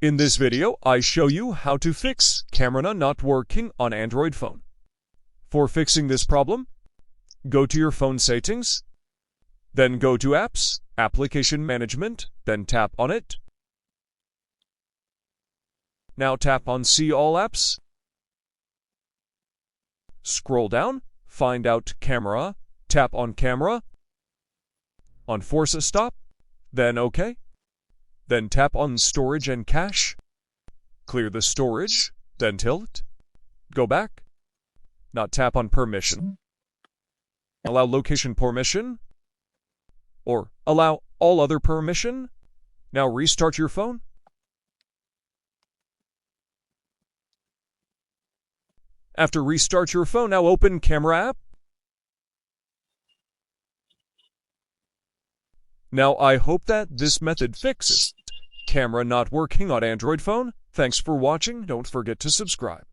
In this video, I show you how to fix camera not working on Android phone. For fixing this problem, go to your phone settings, then go to Apps, Application Management, then tap on it. Now tap on See All Apps. Scroll down, find out Camera, tap on Camera. On Force Stop, then OK. Then tap on Storage and Cache. Clear the storage, then tilt. Go back. Now tap on Permission. Allow location permission. Or allow all other permission. Now restart your phone. After restart your phone, now open Camera app. Now I hope that this method fixes camera not working on Android phone. Thanks for watching. Don't forget to subscribe.